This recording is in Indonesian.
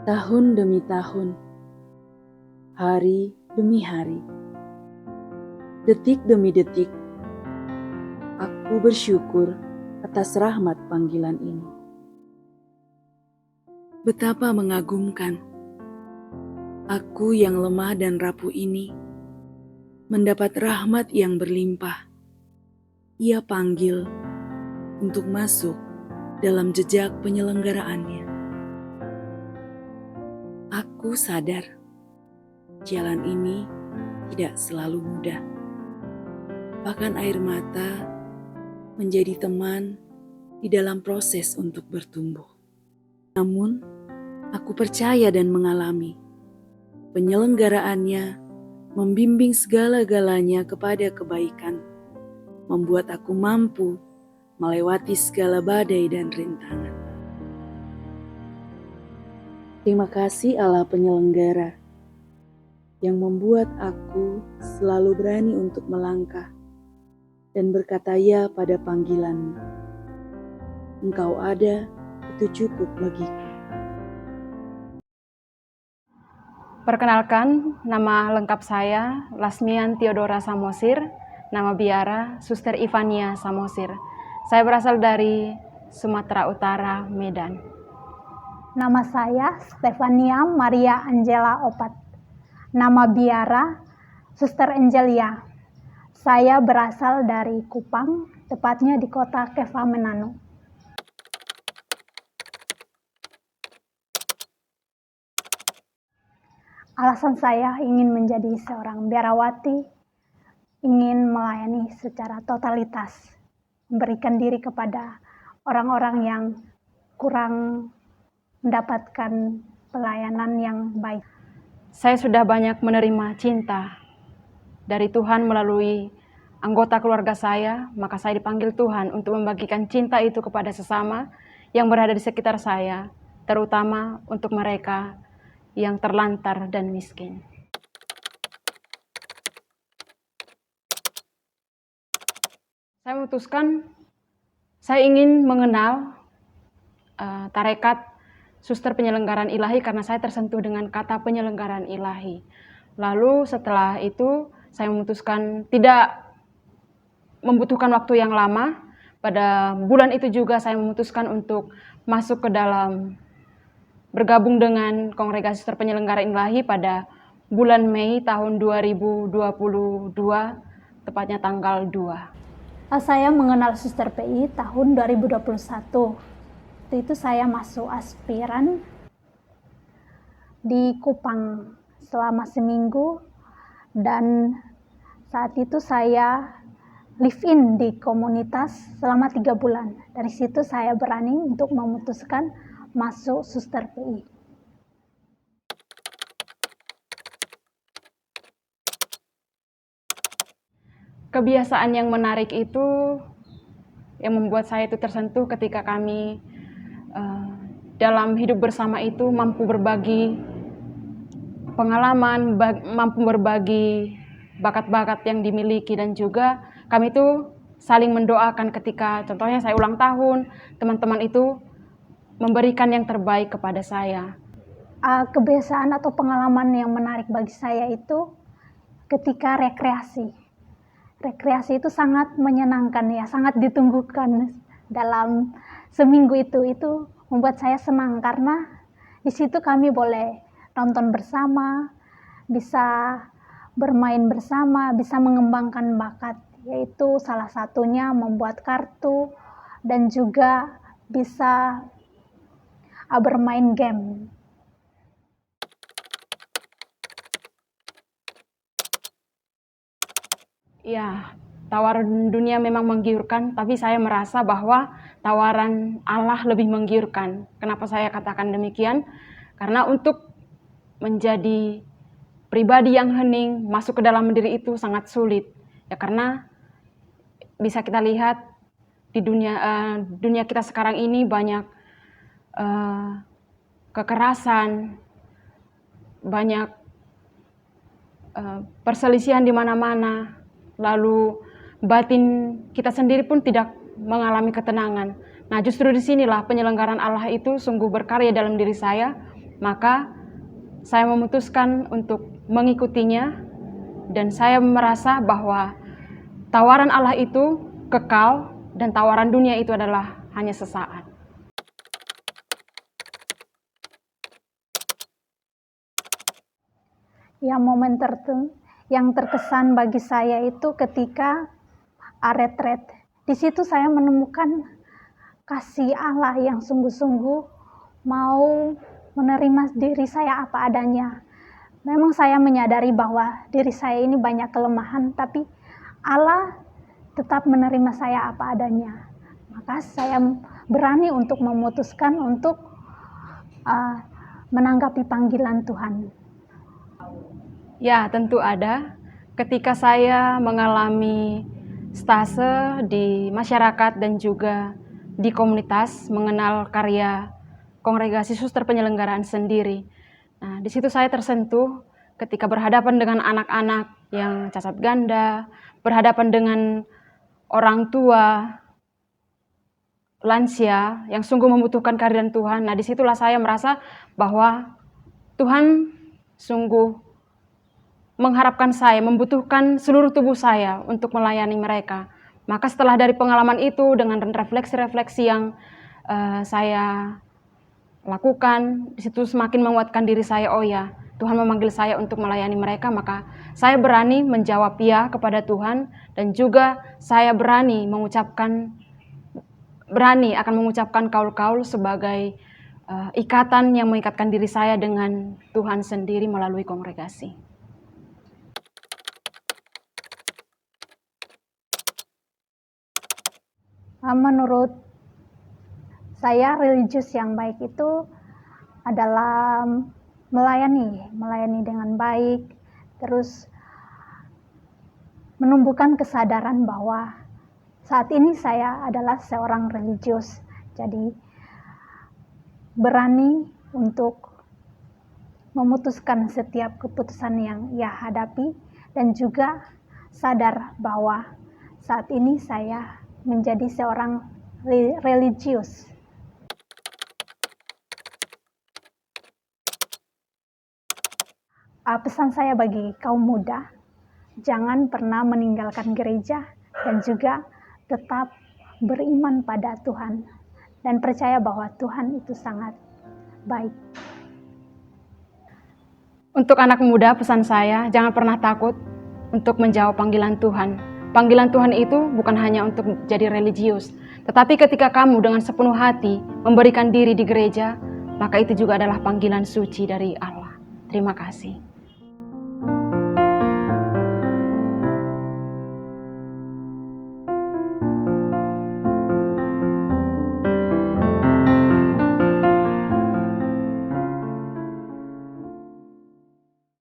Tahun demi tahun, hari demi hari, detik demi detik, aku bersyukur atas rahmat panggilan ini. Betapa mengagumkan, aku yang lemah dan rapuh ini mendapat rahmat yang berlimpah. Ia panggil untuk masuk dalam jejak penyelenggaraannya. Aku sadar, jalan ini tidak selalu mudah. Bahkan air mata menjadi teman di dalam proses untuk bertumbuh. Namun, aku percaya dan mengalami penyelenggaraannya membimbing segala-galanya kepada kebaikan, membuat aku mampu melewati segala badai dan rintangan. Terima kasih Allah penyelenggara yang membuat aku selalu berani untuk melangkah dan berkata ya pada panggilan-Mu. Engkau ada, itu cukup bagiku. Perkenalkan, nama lengkap saya Lasmian Theodora Samosir, nama biara Suster Ivania Samosir. Saya berasal dari Sumatera Utara, Medan. Nama saya Stefania Maria Angela Opat. Nama biara Suster Angelia. Saya berasal dari Kupang, tepatnya di kota Keva Menanu. Alasan saya ingin menjadi seorang biarawati, ingin melayani secara totalitas, memberikan diri kepada orang-orang yang kurang mendapatkan pelayanan yang baik. Saya sudah banyak menerima cinta dari Tuhan melalui anggota keluarga saya, maka saya dipanggil Tuhan untuk membagikan cinta itu kepada sesama yang berada di sekitar saya, terutama untuk mereka yang terlantar dan miskin. Saya memutuskan, saya ingin mengenal tarekat Suster Penyelenggaraan Ilahi karena saya tersentuh dengan kata penyelenggaraan ilahi. Lalu setelah itu saya memutuskan tidak membutuhkan waktu yang lama. Pada bulan itu juga saya memutuskan untuk masuk ke dalam bergabung dengan Kongregasi Suster Penyelenggaraan Ilahi pada bulan Mei tahun 2022, tepatnya tanggal 2. Saya mengenal Suster PI tahun 2021. Waktu itu saya masuk aspiran di Kupang selama seminggu dan saat itu saya live in di komunitas selama 3 bulan. Dari situ saya berani untuk memutuskan masuk Suster PI. Kebiasaan yang menarik itu yang membuat saya itu tersentuh ketika kami dalam hidup bersama itu mampu berbagi pengalaman, mampu berbagi bakat-bakat yang dimiliki, dan juga kami itu saling mendoakan ketika contohnya saya ulang tahun, teman-teman itu memberikan yang terbaik kepada saya. Kebiasaan atau pengalaman yang menarik bagi saya itu ketika rekreasi. Rekreasi itu sangat menyenangkan ya, sangat ditunggukan dalam seminggu itu membuat saya senang karena di situ kami boleh nonton bersama, bisa bermain bersama, bisa mengembangkan bakat, yaitu salah satunya membuat kartu dan juga bisa bermain game. Ya, tawaran dunia memang menggiurkan, tapi saya merasa bahwa tawaran Allah lebih menggiurkan. Kenapa saya katakan demikian? Karena untuk menjadi pribadi yang hening, masuk ke dalam diri itu sangat sulit. Ya, karena bisa kita lihat di dunia kita sekarang ini banyak kekerasan, banyak perselisihan di mana-mana. Lalu batin kita sendiri pun tidak mengalami ketenangan. Nah, justru disinilah penyelenggaraan Allah itu sungguh berkarya dalam diri saya maka saya memutuskan untuk mengikutinya, dan saya merasa bahwa tawaran Allah itu kekal dan tawaran dunia itu adalah hanya sesaat. Ya, momen yang terkesan bagi saya itu ketika retret. Di situ saya menemukan kasih Allah yang sungguh-sungguh mau menerima diri saya apa adanya. Memang saya menyadari bahwa diri saya ini banyak kelemahan, tapi Allah tetap menerima saya apa adanya. Maka saya berani untuk memutuskan untuk menanggapi panggilan Tuhan. Ya, tentu ada. Ketika saya mengalami stase di masyarakat dan juga di komunitas, mengenal karya Kongregasi Suster Penyelenggaraan sendiri. Nah, di situ saya tersentuh ketika berhadapan dengan anak-anak yang cacat ganda, berhadapan dengan orang tua, lansia yang sungguh membutuhkan kehadiran Tuhan. Nah, disitulah saya merasa bahwa Tuhan sungguh mengharapkan saya, membutuhkan seluruh tubuh saya untuk melayani mereka. Maka setelah dari pengalaman itu, dengan refleksi-refleksi yang saya lakukan, di situ semakin menguatkan diri saya, oh ya, Tuhan memanggil saya untuk melayani mereka, maka saya berani menjawab ya kepada Tuhan, dan juga saya berani akan mengucapkan kaul-kaul sebagai ikatan yang mengikatkan diri saya dengan Tuhan sendiri melalui kongregasi. Menurut saya, religius yang baik itu adalah melayani dengan baik, terus menumbuhkan kesadaran bahwa saat ini saya adalah seorang religius. Jadi berani untuk memutuskan setiap keputusan yang ia hadapi, dan juga sadar bahwa saat ini saya menjadi seorang religius. Pesan saya bagi kaum muda, jangan pernah meninggalkan gereja, dan juga tetap beriman pada Tuhan dan percaya bahwa Tuhan itu sangat baik. Untuk anak muda, pesan saya, jangan pernah takut untuk menjawab panggilan Tuhan. Panggilan Tuhan itu bukan hanya untuk jadi religius, tetapi ketika kamu dengan sepenuh hati memberikan diri di gereja, maka itu juga adalah panggilan suci dari Allah. Terima kasih.